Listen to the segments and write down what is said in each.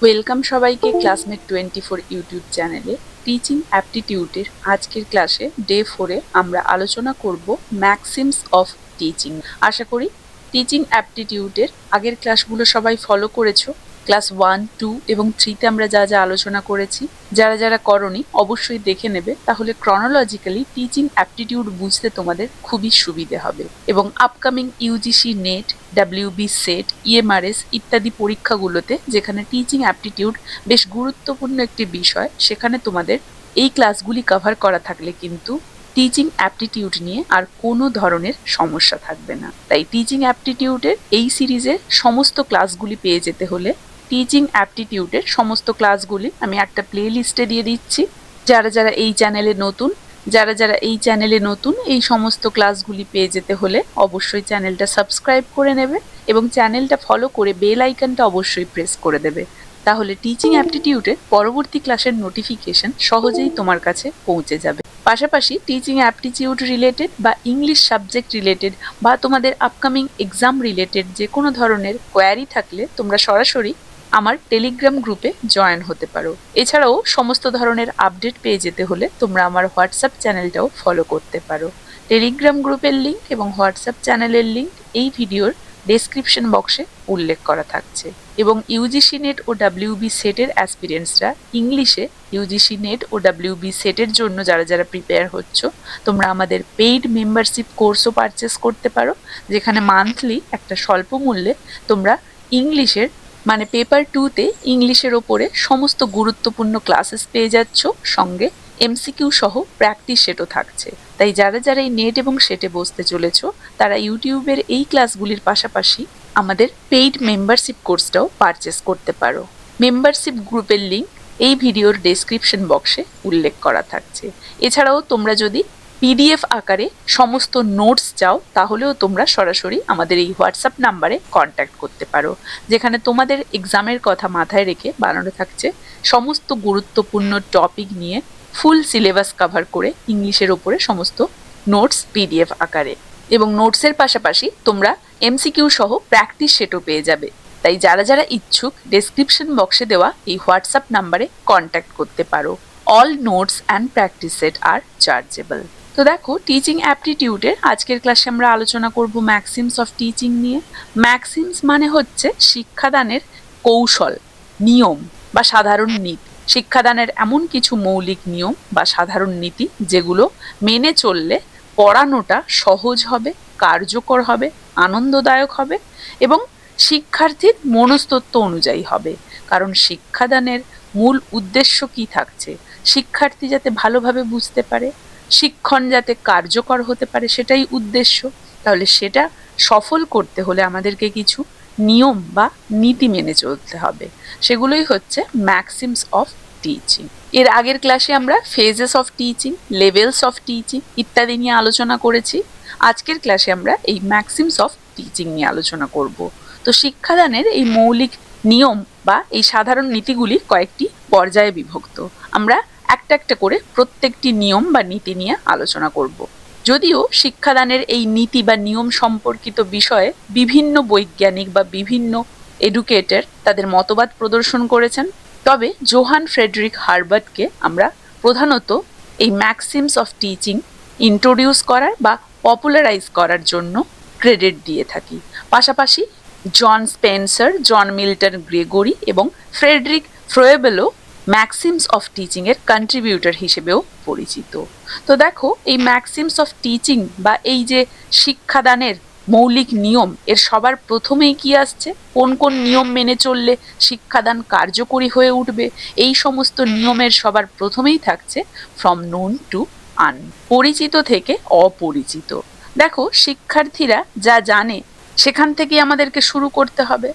Welcome সবাইকে classmate 24 YouTube চ্যানেলে teaching অ্যাপটিটিউডের আজকের ক্লাসে ডে 4-এ আমরা আলোচনা করব ম্যাক্সিমস অফ টিচিং। আশা করি টিচিং অ্যাপটিটিউডের আগের ক্লাসগুলো সবাই ফলো করেছো। ক্লাস 1, 2 এবং 3-তে আমরা যা যা আলোচনা করেছি, যারা যারা করনি অবশ্যই দেখে নেবে, তাহলে ক্রনোলজিক্যালি টিচিং অ্যাপটিটিউড বুঝতে তোমাদের খুবই সুবিধে হবে। এবং upcoming UGC net, WB set, EMRS ইত্যাদি পরীক্ষাগুলোতে যেখানে টিচিং অ্যাপটিটিউড বেশ গুরুত্বপূর্ণ একটি বিষয়, সেখানে তোমাদের এই ক্লাসগুলি কভার করা থাকলে কিন্তু টিচিং অ্যাপটিটিউড নিয়ে আর কোনো ধরনের সমস্যা থাকবে না। তাই টিচিং অ্যাপটিটিউডের এই সিরিজের সমস্ত ক্লাসগুলি পেয়ে যেতে হলে টিচিং অ্যাপটিটিউডের সমস্ত ক্লাসগুলি আমি একটা প্লে লিস্টে দিয়ে দিচ্ছি। যারা যারা এই চ্যানেলে নতুন এই সমস্ত ক্লাসগুলি পেয়ে যেতে হলে অবশ্যই চ্যানেলটা সাবস্ক্রাইব করে নেবে এবং চ্যানেলটা ফলো করে বেল আইকনটা অবশ্যই প্রেস করে দেবে। তাহলে টিচিং অ্যাপটিটিউডের পরবর্তী ক্লাসের নোটিফিকেশন সহজেই তোমার কাছে পৌঁছে যাবে। পাশাপাশি টিচিং অ্যাপটিটিউড রিলেটেড বা ইংলিশ সাবজেক্ট রিলেটেড বা তোমাদের আপকামিং এক্সাম রিলেটেড যে কোনো ধরনের কোয়ারি থাকলে তোমরা সরাসরি আমার টেলিগ্রাম গ্রুপে জয়েন হতে পারো। এছাড়াও সমস্ত ধরনের আপডেট পেয়ে যেতে হলে তোমরা আমার হোয়াটসঅ্যাপ চ্যানেলটাও ফলো করতে পারো। টেলিগ্রাম গ্রুপের লিঙ্ক এবং হোয়াটসঅ্যাপ চ্যানেলের লিঙ্ক এই ভিডিওর ডেসক্রিপশন বক্সে উল্লেখ করা থাকছে। এবং ইউজিসি নেট ও ডাব্লিউবি সেটের অ্যাসপিরেন্টসরা ইংলিশে ইউজিসি নেট ও ডাব্লিউবি সেটের জন্য যারা যারা প্রিপেয়ার হচ্ছ, তোমরা আমাদের পেইড মেম্বারশিপ কোর্সও পারচেস করতে পারো, যেখানে মান্থলি একটা স্বল্প মূল্যে তোমরা ইংলিশের মানে পেপার 2-তে ইংলিশের ওপরে সমস্ত গুরুত্বপূর্ণ ক্লাসেস পেয়ে যাচ্ছ, সঙ্গে এমসিকিউ সহ প্র্যাকটিস সেটও থাকছে। তাই যারা যারা এই নেট এবং সেটে বসতে চলেছো, তারা ইউটিউবের এই ক্লাসগুলির পাশাপাশি আমাদের পেইড মেম্বারশিপ কোর্সটাও পারচেস করতে পারো। মেম্বারশিপ গ্রুপের লিঙ্ক এই ভিডিওর ডেসক্রিপশন বক্সে উল্লেখ করা থাকছে। এছাড়াও তোমরা যদি পিডিএফ আকারে সমস্ত নোটস চাও, তাহলেও তোমরা সরাসরি আমাদের এই হোয়াটসঅ্যাপ নাম্বারে কন্ট্যাক্ট করতে পারো, যেখানে তোমাদের এক্সামের কথা মাথায় রেখে বানানো থাকছে সমস্ত গুরুত্বপূর্ণ টপিক নিয়ে ফুল সিলেবাস কভার করে ইংলিশের ওপরে সমস্ত নোটস পিডিএফ আকারে। এবং নোটসের পাশাপাশি তোমরা এমসিকিউ সহ প্র্যাকটিস সেটও পেয়ে যাবে। তাই যারা যারা ইচ্ছুক ডেসক্রিপশন বক্সে দেওয়া এই হোয়াটসঅ্যাপ নাম্বারে কন্ট্যাক্ট করতে পারো। All notes and practice set আর চার্জেবল। তো দেখো, টিচিং অ্যাপটিটিউডের আজকের ক্লাসে আমরা আলোচনা করব ম্যাক্সিমস অফ টিচিং নিয়ে। ম্যাক্সিমস মানে হচ্ছে শিক্ষাদানের কৌশল, নিয়ম বা সাধারণ নীতি। শিক্ষাদানের এমন কিছু মৌলিক নিয়ম বা সাধারণ নীতি যেগুলো মেনে চললে পড়ানোটা সহজ হবে, কার্যকর হবে, আনন্দদায়ক হবে এবং শিক্ষার্থীর মনস্তত্ত্ব অনুযায়ী হবে। কারণ শিক্ষাদানের মূল উদ্দেশ্য কি থাকছে? শিক্ষার্থী যাতে ভালোভাবে বুঝতে পারে, শিক্ষণ যাতে কার্যকর হতে পারে, সেটাই উদ্দেশ্য। তাহলে সেটা সফল করতে হলে আমাদেরকে কিছু নিয়ম বা নীতি মেনে চলতে হবে। সেগুলোই হচ্ছে ম্যাক্সিমস অফ টিচিং। এর আগের ক্লাসে আমরা phases of teaching, levels of teaching ইত্যাদি নিয়ে আলোচনা করেছি। আজকের ক্লাসে আমরা এই ম্যাক্সিমস অফ টিচিং নিয়ে আলোচনা করব। তো শিক্ষাদানের এই মৌলিক নিয়ম বা এই সাধারণ নীতিগুলি কয়েকটি পর্যায়ে বিভক্ত। আমরা একটা একটা করে প্রত্যেকটি নিয়ম বা নীতি নিয়ে আলোচনা করব। যদিও শিক্ষাদানের এই নীতি বা নিয়ম সম্পর্কিত বিষয়ে বিভিন্ন বৈজ্ঞানিক বা বিভিন্ন এডুকেটর তাদের মতবাদ প্রদর্শন করেছেন, তবে জোহান ফ্রেডরিক হার্বার্টকে আমরা প্রধানত এই ম্যাক্সিমস অফ টিচিং ইন্ট্রোডিউস করার বা পপুলারাইজ করার জন্য ক্রেডিট দিয়ে থাকি। পাশাপাশি জন স্পেন্সার, জন মিল্টন গ্রেগরি এবং ফ্রেডরিক ফ্রোয়েবেলও ম্যাক্সিমস অফ টিচিং এর কন্ট্রিবিউটর হিসেবেও পরিচিত। তো দেখো, এই ম্যাক্সিমস অফ টিচিং বা এই যে শিক্ষাদানের মৌলিক নিয়ম, এর সবার প্রথমেই কি আসছে? কোন কোন নিয়ম মেনে চললে শিক্ষাদান কার্যকরী হয়ে উঠবে? এই সমস্ত নিয়মের সবার প্রথমেই থাকছে ফ্রম নোন টু আন, পরিচিত থেকে অপরিচিত। দেখো, শিক্ষার্থীরা যা জানে সেখান থেকেই আমাদেরকে শুরু করতে হবে,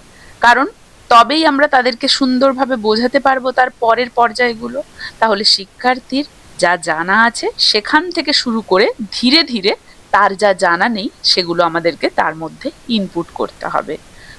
কারণ তবেই আমরা তাদেরকে সুন্দরভাবে বোঝাতে পারবো তার পরের পর্যায়গুলো। তাহলে শিক্ষার্থীর যা জানা আছে সেখান থেকে শুরু করে ধীরে ধীরে তার যা জানা নেই সেগুলো আমাদেরকে তার মধ্যে ইনপুট করতে হবে।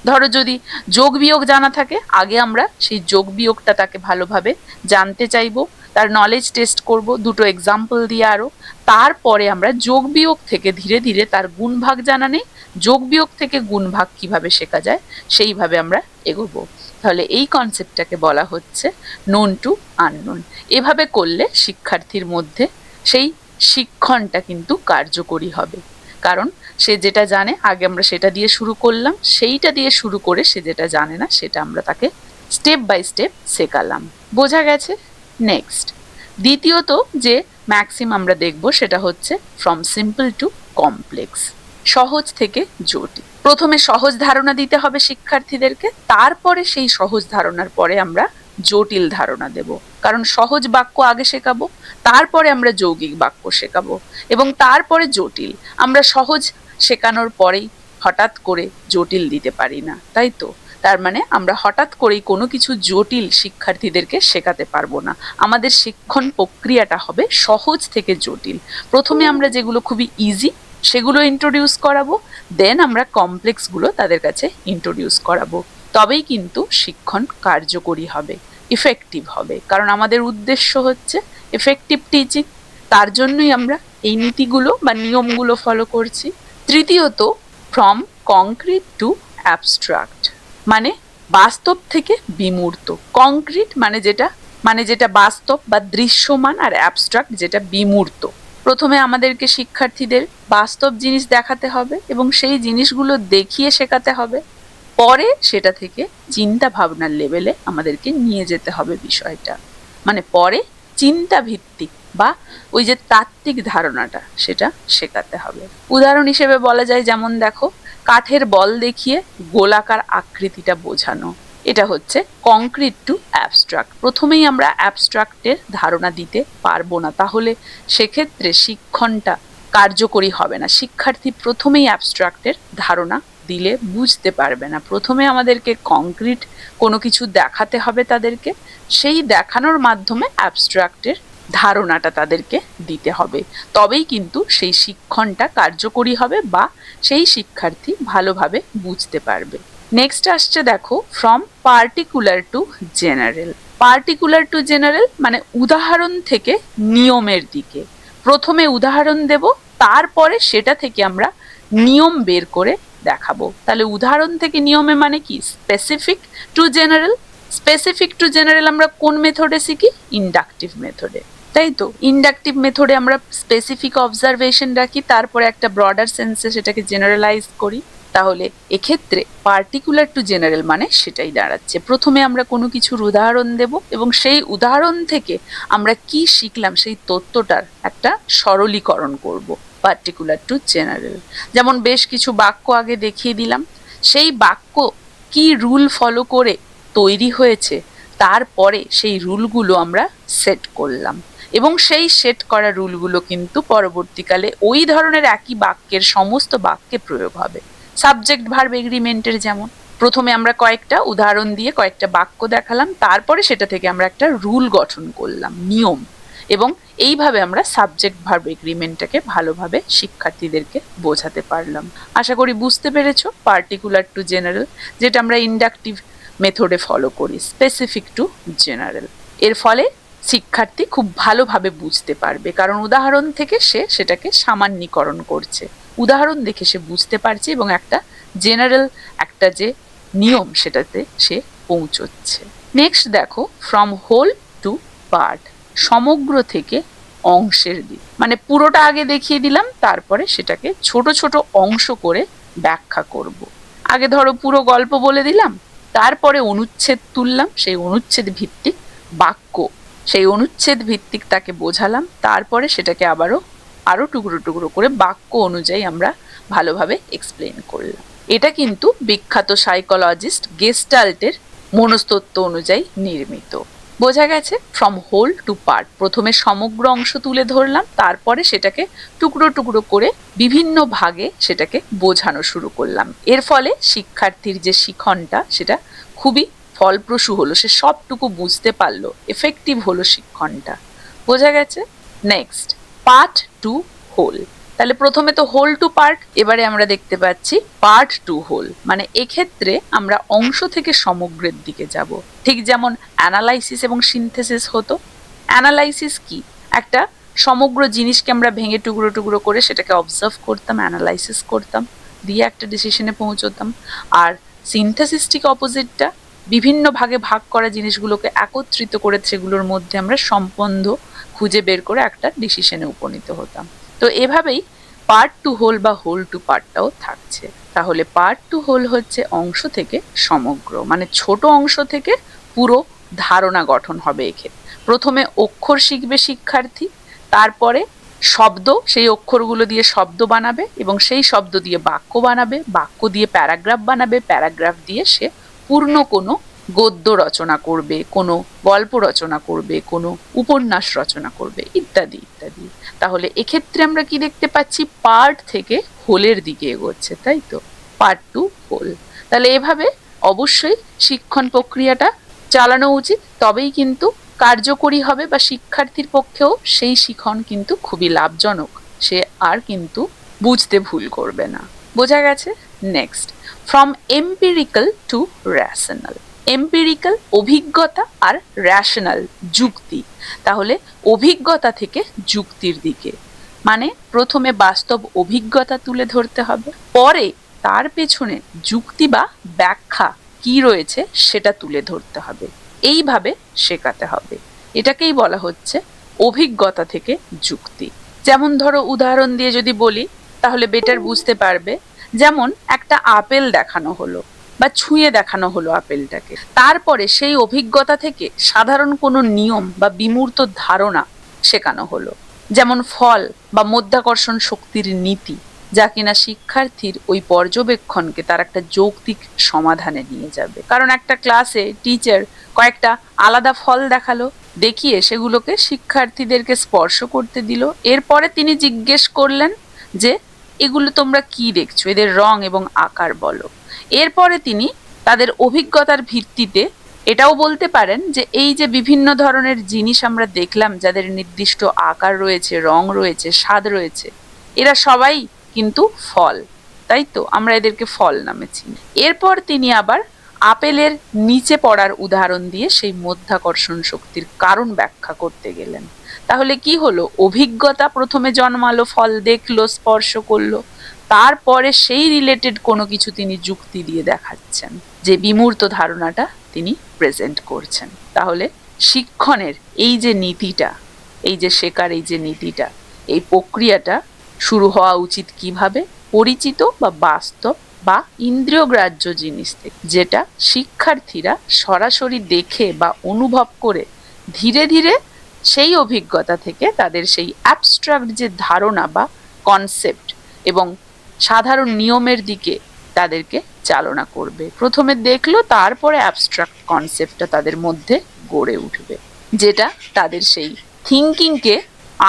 ধরো, যদি যোগ বিয়োগ জানা থাকে, আগে আমরা সেই যোগ বিয়োগটা তাকে ভালোভাবে জানতে চাইবো, তার নলেজ টেস্ট করব দুটো এক্সাম্পল দিয়ে আরো। তারপরে আমরা যোগ বিয়োগ থেকে ধীরে ধীরে তার গুণ ভাগ জানা নেই, যোগ বিয়োগ থেকে গুণ ভাগ কিভাবে শেখা যায় সেইভাবে আমরা এগোবো। তাহলে এই কনসেপ্টটাকে বলা হচ্ছে নোন টু আননোন। এভাবে করলে শিক্ষার্থীর মধ্যে সেই শিক্ষণটা কিন্তু কার্যকরী হবে, কারণ সে যেটা জানে আগে আমরা সেটা দিয়ে শুরু করলাম, সেইটা দিয়ে শুরু করে সে যেটা জানে না সেটা আমরা তাকে স্টেপ বাই স্টেপ শেখালাম। বোঝা গেছে? নেক্সট, দ্বিতীয়ত যে ম্যাক্সিম আমরা দেখব সেটা হচ্ছে ফ্রম সিম্পল টু কমপ্লেক্স, সহজ থেকে জটিল। প্রথমে সহজ ধারণা দিতে হবে শিক্ষার্থীদেরকে, তারপরে সেই সহজ ধারণার পরে আমরা জটিল ধারণা দেব, কারণ সহজ বাক্য আগে শেখাবো, তারপরে আমরা যৌগিক বাক্য শেখাবো এবং তারপরে জটিল। আমরা সহজ শেখানোর পরেই হঠাৎ করে জটিল দিতে পারি না, তাই তো? তার মানে আমরা হঠাৎ করেই কোনো কিছু জটিল শিক্ষার্থীদেরকে শেখাতে পারবো না। আমাদের শিক্ষণ প্রক্রিয়াটা হবে সহজ থেকে জটিল। প্রথমে আমরা যেগুলো খুবই ইজি সেগুলো ইন্ট্রোডিউস করাবো, দেন আমরা কমপ্লেক্সগুলো তাদের কাছে ইন্ট্রোডিউস করাবো। তবেই কিন্তু শিক্ষণ কার্যকরী হবে, ইফেক্টিভ হবে, কারণ আমাদের উদ্দেশ্য হচ্ছে এফেক্টিভ টিচিং। তার জন্যই আমরা এই নীতিগুলো বা নিয়মগুলো ফলো করছি। তৃতীয়ত, ফ্রম কংক্রিট টু অ্যাবস্ট্রাক্ট, মানে বাস্তব থেকে বিমূর্ত। কংক্রিট মানে যেটা বাস্তব বা দৃশ্যমান, আর অ্যাবস্ট্রাক্ট যেটা বিমূর্ত। প্রথমে আমাদেরকে শিক্ষার্থীদের বাস্তব জিনিস দেখাতে হবে এবং সেই জিনিসগুলো দেখিয়ে শেখাতে হবে, পরে সেটা থেকে চিন্তা ভাবনার লেভেলে আমাদেরকে নিয়ে যেতে হবে বিষয়টা, মানে পরে চিন্তা ভিত্তিক বা ওই যে তাত্ত্বিক ধারণাটা সেটা শেখাতে হবে। উদাহরণ হিসেবে বলা যায়, যেমন দেখো, কাঠের বল দেখিয়ে গোলাকার আকৃতিটা বোঝানো, এটা হচ্ছে কংক্রিট টু অ্যাবস্ট্রাক্ট। প্রথমেই আমরা অ্যাবস্ট্রাক্টের ধারণা দিতে পারবো না, তাহলে সেক্ষেত্রে শিক্ষণটা কার্যকরী হবে না। শিক্ষার্থী প্রথমেই অ্যাবস্ট্রাক্টের ধারণা দিলে বুঝতে পারবে না। প্রথমে আমাদেরকে কংক্রিট কোনো কিছু দেখাতে হবে তাদেরকে, সেই দেখানোর মাধ্যমে অ্যাবস্ট্রাক্টের ধারণাটা তাদেরকে দিতে হবে, তবেই কিন্তু সেই শিক্ষণটা কার্যকরী হবে বা সেই শিক্ষার্থী ভালোভাবে বুঝতে পারবে। নেক্সট আসছে দেখো, from particular to general. Particular to general মানে উদাহরণ থেকে নিয়মের দিকে। প্রথমে উদাহরণ দেব, তারপরে সেটা থেকে আমরা নিয়ম বের করে দেখাবো। তাহলে উদাহরণ থেকে নিয়মে মানে কি? Specific to general. Specific to general আমরা কোন মেথডে শিখি? ইন্ডাকটিভ মেথডে, তাই তো? ইন্ডাকটিভ মেথডে আমরা স্পেসিফিক অবজারভেশন রাখি, তারপরে একটা ব্রডার সেন্সে সেটাকে জেনারেলাইজ করি। তাহলে এক্ষেত্রে পার্টিকুলার টু জেনারেল মানে সেটাই দাঁড়াচ্ছে, প্রথমে আমরা কোনো কিছুর উদাহরণ দেব এবং সেই উদাহরণ থেকে আমরা কি শিখলাম সেই তথ্যটার একটা সরলীকরণ করব। পার্টিকুলার টু জেনারেল, যেমন বেশ কিছু বাক্য আগে দেখিয়ে দিলাম, সেই বাক্য কি রুল ফলো করে তৈরি হয়েছে, তারপরে সেই রুলগুলো আমরা সেট করলাম এবং সেই সেট করা রুলগুলো কিন্তু পরবর্তীকালে ওই ধরনের একই বাক্যের সমস্ত বাক্যে প্রয়োগ হবে। সাবজেক্ট ভার্ব এগ্রিমেন্টের যেমন, প্রথমে আমরা কয়েকটা উদাহরণ দিয়ে কয়েকটা বাক্য দেখালাম, তারপরে সেটা থেকে আমরা একটা রুল গঠন করলাম, নিয়ম, এবং এইভাবে আমরা সাবজেক্ট ভার্ব এগ্রিমেন্টটাকে ভালোভাবে শিক্ষার্থীদেরকে বোঝাতে পারলাম। আশা করি বুঝতে পেরেছো পার্টিকুলার টু জেনারেল, যেটা আমরা ইন্ডাকটিভ মেথডে ফলো করি, স্পেসিফিক টু জেনারেল। এর ফলে শিক্ষার্থী খুব ভালোভাবে বুঝতে পারবে, কারণ উদাহরণ থেকে সে সেটাকে সামান্যীকরণ করছে, উদাহরণ দেখে সে বুঝতে পারছে এবং একটা জেনারেল একটা যে নিয়ম সেটাতে সে পৌঁছচ্ছে। নেক্সট দেখো, ফ্রম হোল টু পার্ট, সমগ্র থেকে অংশের দিক, মানে পুরোটা আগে দেখিয়ে দিলাম, তারপরে সেটাকে ছোট ছোট অংশ করে ব্যাখ্যা করব। আগে ধরো পুরো গল্প বলে দিলাম, তারপরে অনুচ্ছেদ তুললাম, সেই অনুচ্ছেদ ভিত্তিক বাক্য, সেই অনুচ্ছেদ ভিত্তিক তাকে বোঝালাম, তারপরে সেটাকে আরো টুকরো টুকরো করে বাক্য অনুযায়ী আমরা ভালোভাবে এক্সপ্লেন করলাম। এটা কিন্তু বিখ্যাত সাইকোলজিস্ট গেস্টাল্টের মনস্তত্ত্ব অনুযায়ী নির্মিত। বোঝা গেছে? ফ্রম হোল টু পার্ট, প্রথমে সমগ্র অংশ তুলে ধরলাম, তারপরে সেটাকে টুকরো টুকরো করে বিভিন্ন ভাগে সেটাকে বোঝানো শুরু করলাম। এর ফলে শিক্ষার্থীর যে শিখনটা সেটা খুবই ফলপ্রসূ হলো, সে সবটুকু বুঝতে পারলো, এফেক্টিভ হলো শিক্ষণটা। বোঝা গেছে? Next, part to whole. তাহলে প্রথমে তো হোল টু পার্ট, এবারে আমরা দেখতে পাচ্ছি পার্ট টু হোল, মানে এক্ষেত্রে আমরা অংশ থেকে সমগ্রের দিকে যাব। ঠিক যেমন অ্যানালাইসিস এবং সিনথেসিস হতো। অ্যানালাইসিস কি? একটা সমগ্র জিনিসকে আমরা ভেঙে টুকরো টুকরো করে সেটাকে অবজার্ভ করতাম, অ্যানালাইসিস করতাম, দিয়ে একটা ডিসিশনে পৌঁছতাম। আর সিনথেসিস ঠিক অপোজিটটা, বিভিন্ন ভাগে ভাগ করা জিনিসগুলোকে একত্রিত করে সেগুলোর মধ্যে আমরা সম্বন্ধ খুঁজে বের করে একটা ডিসিশনে উপনীত হতাম। তো এভাবেই পার্ট টু হোল বা হোল টু পার্টটাও থাকছে। তাহলে পার্ট টু হোল হচ্ছে অংশ থেকে সমগ্র, মানে ছোট অংশ থেকে পুরো ধারণা গঠন হবে। এক্ষেত্রে প্রথমে অক্ষর শিখবে শিক্ষার্থী, তারপরে শব্দ, সেই অক্ষরগুলো দিয়ে শব্দ বানাবে এবং সেই শব্দ দিয়ে বাক্য বানাবে, বাক্য দিয়ে প্যারাগ্রাফ বানাবে, প্যারাগ্রাফ দিয়ে সে পূর্ণ কোনো গদ্য রচনা করবে, কোনো গল্প রচনা করবে, কোনো উপন্যাস রচনা করবে, ইত্যাদি ইত্যাদি। তাহলে এক্ষেত্রে আমরা কি দেখতে পাচ্ছি, পার্ট থেকে হোলের দিকে এগোচ্ছে, তাই তো, পার্ট টু হোল। তাহলে এভাবে অবশ্যই শিক্ষণ প্রক্রিয়াটা চালানো উচিত, তবেই কিন্তু কার্যকরী হবে বা শিক্ষার্থীর পক্ষেও সেই শিখন কিন্তু খুবই লাভজনক, সে আর কিন্তু বুঝতে ভুল করবে না। বোঝা গেছে? Next, from empirical to rational. Empirical অভিজ্ঞতা, আর র্যাশনাল যুক্তি। তাহলে অভিজ্ঞতা থেকে যুক্তির দিকে, মানে প্রথমে বাস্তব অভিজ্ঞতা তুলে ধরতে হবে, পরে তার পেছনে যুক্তি বা ব্যাখ্যা কি রয়েছে সেটা তুলে ধরতে হবে, এইভাবে শেখাতে হবে। এটাকেই বলা হচ্ছে অভিজ্ঞতা থেকে যুক্তি। যেমন ধরো উদাহরণ দিয়ে যদি বলি তাহলে বেটার বুঝতে পারবে। যেমন একটা আপেল দেখানো হলো বা ছুঁয়ে দেখানো হলো আপেলটাকে, তারপরে সেই অভিজ্ঞতা থেকে সাধারণ কোনো নিয়ম বা বিমূর্ত ধারণা শেখানো হলো, যেমন ফল বা মাধ্যাকর্ষণ শক্তির নীতি, যা কিনা শিক্ষার্থীর ওই পর্যবেক্ষণকে তার একটা যৌক্তিক সমাধানে নিয়ে যাবে। কারণ একটা ক্লাসে টিচার কয়েকটা আলাদা ফল দেখালো, দেখিয়ে সেগুলোকে শিক্ষার্থীদেরকে স্পর্শ করতে দিল, এরপরে তিনি জিজ্ঞেস করলেন যে এগুলো তোমরা কি দেখছো, এদের রং এবং আকার বলো। এরপরে তিনি তাদের অভিজ্ঞতার ভিত্তিতে এটাও বলতে পারেন যে এই যে বিভিন্ন ধরনের জিনিস আমরা দেখলাম, যাদের নির্দিষ্ট আকার রয়েছে, রং রয়েছে, স্বাদ রয়েছে, এরা সবাই কিন্তু ফল, তাই তো, আমরা এদেরকে ফল নামে চিনি। এরপর তিনি আবার আপেলের নিচে পড়ার উদাহরণ দিয়ে সেই মাধ্যাকর্ষণ শক্তির কারণ ব্যাখ্যা করতে গেলেন। তাহলে কি হলো, অভিজ্ঞতা প্রথমে জন্মালো, ফল দেখলো, স্পর্শ করলো, তারপরে সেই রিলেটেড কোনো কিছু তিনি যুক্তি দিয়ে দেখাচ্ছেন, যে বিমূর্ত ধারণাটা তিনি প্রেজেন্ট করছেন। তাহলে শিক্ষণের এই যে নীতিটা, এই যে শেখার এই যে নীতিটা, এই প্রক্রিয়াটা শুরু হওয়া উচিত কিভাবে, পরিচিত বা বাস্তব বা ইন্দ্রিয়গ্রাহ্য জিনিস থেকে, যেটা শিক্ষার্থীরা সরাসরি দেখে বা অনুভব করে ধীরে ধীরে সেই অভিজ্ঞতা থেকে তাদের সেই অ্যাবস্ট্রাক্ট যে ধারণা বা কনসেপ্ট এবং সাধারণ নিয়মের দিকে তাদেরকে চালনা করবে। প্রথমে দেখলো, তারপরে অ্যাবস্ট্রাক্ট কনসেপ্টটা তাদের মধ্যে গড়ে উঠবে, যেটা তাদের সেই থিঙ্কিংকে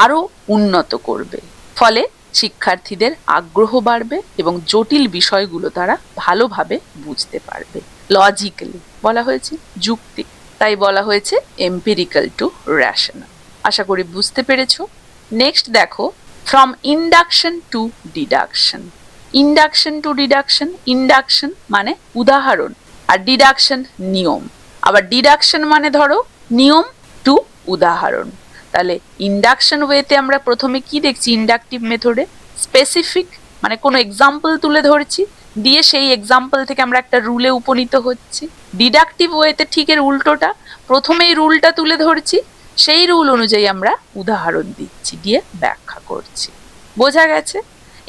আরো উন্নত করবে। ফলে শিক্ষার্থীদের আগ্রহ বাড়বে এবং জটিল বিষয়গুলো তারা ভালোভাবে বুঝতে পারবে। লজিক্যালি বলা হয়েছে যুক্তি, তাই বলা হয়েছে এম্পিরিক্যাল টু র্যাশনাল। আশা করি বুঝতে পেরেছো। নেক্সট দেখো, from induction to deduction. Induction to deduction, induction মানে উদাহরণ, আর ডিডাকশন নিয়ম, আবার ডিডাকশন মানে ধরো নিয়ম টু উদাহরণ। তাহলে ইন্ডাকশন ওয়েতে আমরা প্রথমে কি দেখছি, ইন্ডাকটিভ মেথডে স্পেসিফিক মানে কোনো এক্সাম্পল তুলে ধরছি, দিয়ে সেই এক্সাম্পল থেকে আমরা একটা রুলে উপনীত হচ্ছি। ডিডাকটিভ ওয়েতে ঠিক এর উল্টোটা, প্রথমেই রুলটা তুলে ধরছি, সেই রুল অনুযায়ী আমরা উদাহরণ দিচ্ছি, দিয়ে ব্যাখ্যা করছি। বোঝা গেছে?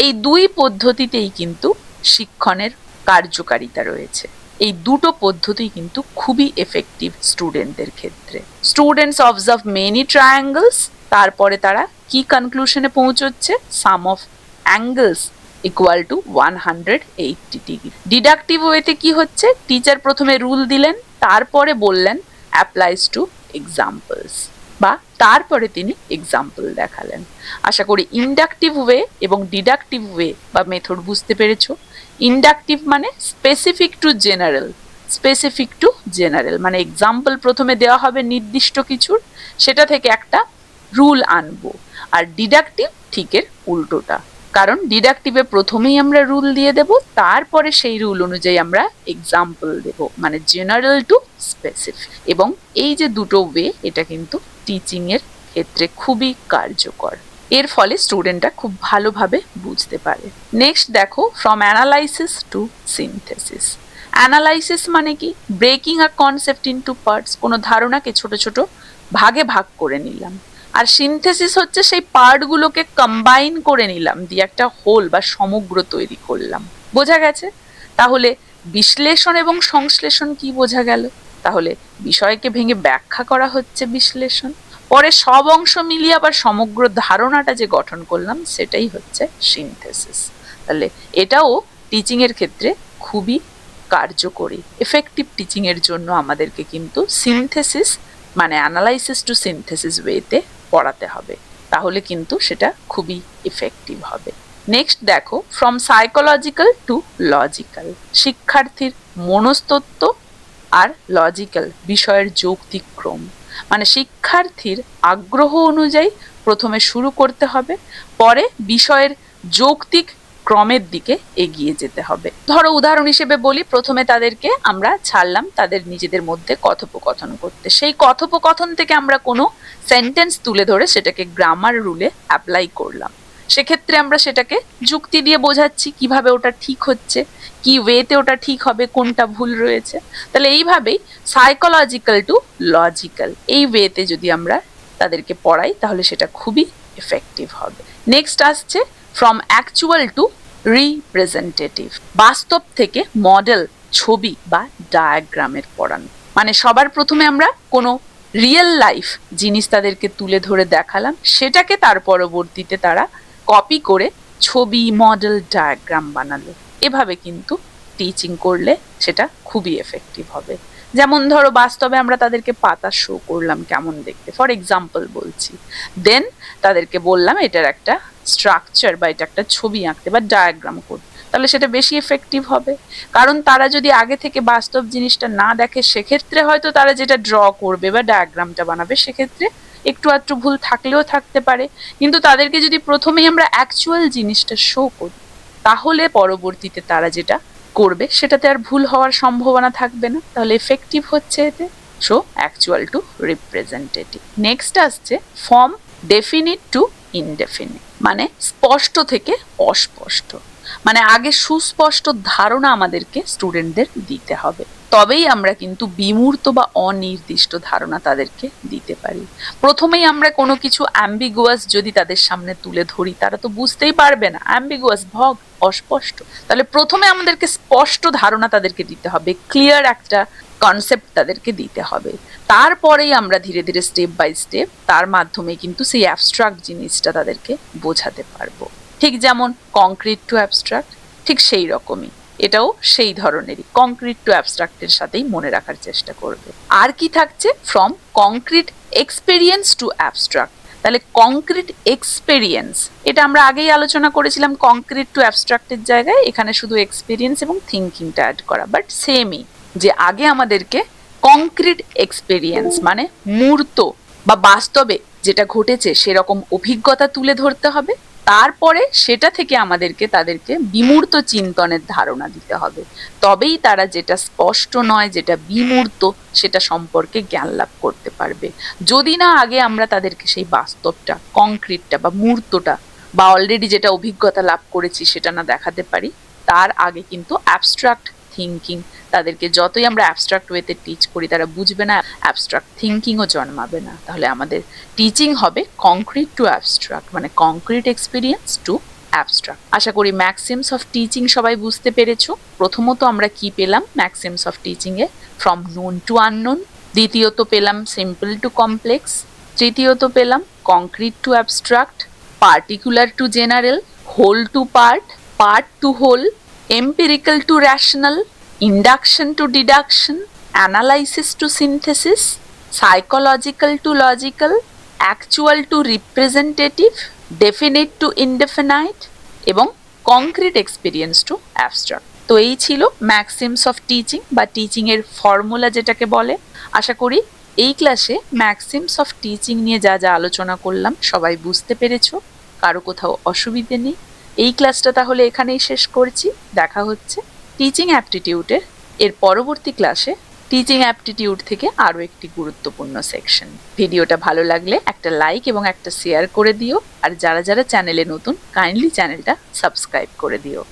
এই দুই পদ্ধতিতেই কিন্তু শিক্ষণের কার্যকারিতা রয়েছে। এই দুটো পদ্ধতি কিন্তু খুবই এফেক্টিভ স্টুডেন্টদের ক্ষেত্রে। স্টুডেন্টস অবজার্ভ মেনি ট্রায়াঙ্গেলস, তারপরে তারা কি কনক্লুশনে পৌঁছচ্ছে, sum of angles equal to 180 degree. Deductive ওয়েতে কি হচ্ছে, টিচার প্রথমে রুল দিলেন, তারপরে বললেন অ্যাপ্লাইজ টু এক্সাম্পলস, বা তারপরে তিনি এক্সাম্পল দেখালেন। আশা করি ইন্ডাকটিভ ওয়ে এবং ডিডাকটিভ ওয়ে বা মেথড বুঝতে পেরেছো। ইন্ডাকটিভ মানে specific to general, specific to general মানে এক্সাম্পল প্রথমে দেওয়া হবে নির্দিষ্ট কিছুর, সেটা থেকে একটা রুল আনবো। আর ডিডাকটিভ ঠিকের উল্টোটা, কারণ ডিডাকটিভে প্রথমেই আমরা রুল দিয়ে দেব, তারপরে সেই রুল অনুযায়ী আমরা এক্সাম্পল দেব, মানে জেনারেল টু স্পেসিফিক। এবং এই যে দুটো ওয়ে, এটা কিন্তু টিচিং এর ক্ষেত্রে খুবই কার্যকর। এর ফলে স্টুডেন্টরা খুব ভালোভাবে বুঝতে পারে। নেক্সট দেখো, from analysis to synthesis. Analysis মানে কি? Breaking a concept into parts, কোনো ধারণাকে ছোট ছোট ভাগে ভাগ করে নিলাম। আর সিনথেসিস হচ্ছে সেই পার্টগুলোকে কম্বাইন করে নিলাম, দিয়ে একটা হোল বা সমগ্র তৈরি করলাম। বোঝা গেছে? তাহলে বিশ্লেষণ এবং সংশ্লেষণ কি বোঝা গেল? তাহলে বিষয়কে ভেঙে ব্যাখ্যা করা হচ্ছে বিশ্লেষণ, পরে সব অংশ মিলিয়ে আবার সমগ্র ধারণাটা যে গঠন করলাম সেটাই হচ্ছে সিনথেসিস। তাহলে এটাও টিচিং এর ক্ষেত্রে খুবই কার্যকরী। এফেক্টিভ টিচিং এর জন্য আমাদেরকে কিন্তু সিনথেসিস মানে অ্যানালাইসিস টু সিনথেসিস ওয়েতে পড়াতে হবে, তাহলে কিন্তু সেটা খুবই ইফেক্টিভ হবে। নেক্সট দেখো, ফ্রম সাইকোলজিক্যাল টু লজিক্যাল, শিক্ষার্থীর মনস্তত্ত্ব আর লজিক্যাল বিষয়ের যৌক্তিক ক্রম, মানে শিক্ষার্থীর আগ্রহ অনুযায়ী প্রথমে শুরু করতে হবে, পরে বিষয়ের যৌক্তিক ক্রমের দিকে এগিয়ে যেতে হবে। ধরো উদাহরণ হিসেবে বলি, প্রথমে তাদেরকে আমরা ছাড়লাম তাদের নিজেদের মধ্যে কথোপকথন করতে, সেই কথোপকথন থেকে আমরা কোনো সেন্টেন্স তুলে ধরে সেটাকে গ্রামার রুলে অ্যাপ্লাই করলাম। সেক্ষেত্রে আমরা সেটাকে যুক্তি দিয়ে বোঝাচ্ছি কিভাবে ওটা ঠিক হচ্ছে, কি ওয়েতে ওটা ঠিক হবে, কোনটা ভুল রয়েছে। তাহলে এইভাবেই সাইকোলজিক্যাল টু লজিক্যাল এই ওয়েতে যদি আমরা তাদেরকে পড়াই তাহলে সেটা খুবই এফেক্টিভ হবে। নেক্সট আসছে ফ্রম অ্যাকচুয়াল টু রিপ্রেজেন্টেটিভ, বাস্তব থেকে মডেল ছবি বা ডায়াগ্রামের পড়ানো, মানে সবার প্রথমে আমরা কোনো রিয়েল লাইফ জিনিস তাদেরকে তুলে ধরে দেখালাম, সেটাকে তার পরবর্তীতে তারা কপি করে ছবি, মডেল, ডায়াগ্রাম বানালো। এভাবে কিন্তু টিচিং করলে সেটা খুবই এফেক্টিভ হবে। যেমন ধরো বাস্তবে আমরা তাদেরকে পাতা শো করলাম কেমন দেখতে, ফর এক্সাম্পল বলছি, দেন তাদেরকে বললাম এটার একটা স্ট্রাকচার বা এটা একটা ছবি আঁকতে বা ডায়াগ্রাম করতে, তাহলে সেটা বেশি এফেক্টিভ হবে। কারণ তারা যদি আগে থেকে বাস্তব জিনিসটা না দেখে সেক্ষেত্রে হয়তো তারা যেটা ড্র করবে বা ডায়াগ্রামটা বানাবে সেক্ষেত্রে একটু আধটু ভুল থাকলেও থাকতে পারে, কিন্তু তাদেরকে যদি প্রথমেই আমরা অ্যাকচুয়াল জিনিসটা শো করি তাহলে পরবর্তীতে তারা যেটা করবে সেটাতে আর ভুল হওয়ার সম্ভাবনা থাকবে না, তাহলে এফেক্টিভ হচ্ছে এতে। So actual to representative. Next আসছে ফর্ম ডেফিনিট টু ইনডেফিনিট, মানে স্পষ্ট থেকে অস্পষ্ট, মানে আগে সুস্পষ্ট ধারণা আমাদেরকে স্টুডেন্টদের দিতে হবে, তবেই আমরা কিন্তু বিমূর্ত বা অনির্দিষ্ট ধারণা তাদেরকে দিতে পারি। প্রথমেই আমরা কোনো কিছু অ্যাম্বিগুয়াস যদি তাদের সামনে তুলে ধরি তারা তো বুঝতেই পারবে না, অ্যাম্বিগুয়াস ভগ অস্পষ্ট। তাহলে প্রথমে আমাদেরকে স্পষ্ট ধারণা তাদেরকে দিতে হবে, ক্লিয়ার একটা কনসেপ্ট তাদেরকে দিতে হবে, তারপরেই আমরা ধীরে ধীরে স্টেপ বাই স্টেপ তার মাধ্যমে কিন্তু সেই অ্যাবস্ট্রাক্ট জিনিসটা তাদেরকে বোঝাতে পারবো। ঠিক যেমন কংক্রিট টু অ্যাবস্ট্রাক্ট, ঠিক সেই রকমই এটাও সেই ধরনেরই কংক্রিট টু অ্যাবস্ট্রাক্টের সাথেই মনে রাখার চেষ্টা করবে। আর কি থাকছে, from concrete experience to abstract, তাহলে কংক্রিট এক্সপেরিয়েন্স এটা আমরা আগেই আলোচনা করেছিলাম, কংক্রিট টু অ্যাবস্ট্রাক্টের জায়গায় এখানে শুধু এক্সপেরিয়েন্স এবং থিঙ্কিংটা অ্যাড করা, বাট সেমই, যে আগে আমাদেরকে কংক্রিট এক্সপেরিয়েন্স মানে মূর্ত বা বাস্তবে যেটা ঘটেছে সেরকম অভিজ্ঞতা তুলে ধরতে হবে, তারপরে সেটা থেকে আমাদেরকে তাদেরকে বিমূর্ত চিন্তনের ধারণা দিতে হবে, তবেই তারা যেটা স্পষ্ট নয়, যেটা বিমূর্ত, সেটা সম্পর্কে জ্ঞান লাভ করতে পারবে। যদি না আগে আমরা তাদেরকে সেই বাস্তবটা, কংক্রিটটা বা মূর্তটা বা অলরেডি যেটা অভিজ্ঞতা লাভ করেছি সেটা না দেখাতে পারি, তার আগে কিন্তু অ্যাবস্ট্রাক্ট থিঙ্কিং তাদেরকে যতই আমরা অ্যাবস্ট্রাক্ট ওয়েতে টিচ করি তারা বুঝবে না, অ্যাবস্ট্রাক্ট থিঙ্কিংও জন্মাবে না। তাহলে আমাদের টিচিং হবে কংক্রিট টু অ্যাবস্ট্রাক্ট, মানে কংক্রিট এক্সপিরিয়েন্স টু অ্যাবস্ট্রাক্ট। আশা করি ম্যাক্সিমস অফ টিচিং সবাই বুঝতে পেরেছো। প্রথমত আমরা কি পেলাম ম্যাক্সিমস অফ টিচিং এ, ফ্রম নোন টু আননোন, দ্বিতীয়ত পেলাম সিম্পল টু কমপ্লেক্স, তৃতীয়ত পেলাম concrete to abstract, particular to general, whole to part, part to whole, empirical to rational, induction to deduction, analysis to synthesis, psychological to logical, actual to representative, definite to indefinite এবং concrete experience to abstract। তো এই ছিল maxims of teaching বা teaching এর formula যেটাকে বলে। আশা করি এই ক্লাসে ম্যাক্সিমস অফ টিচিং নিয়ে যা যা আলোচনা করলাম সবাই বুঝতে পেরেছো, কারো কোথাও অসুবিধে নেই। এই ক্লাসটা তাহলে এখানেই শেষ করছি, দেখা হচ্ছে টিচিং অ্যাপটিটিউডের এর পরবর্তী ক্লাসে, টিচিং অ্যাপটিটিউড থেকে আরও একটি গুরুত্বপূর্ণ সেকশন। ভিডিওটা ভালো লাগলে একটা লাইক এবং একটা শেয়ার করে দিও, আর যারা যারা চ্যানেলে নতুন কাইন্ডলি চ্যানেলটা সাবস্ক্রাইব করে দিও।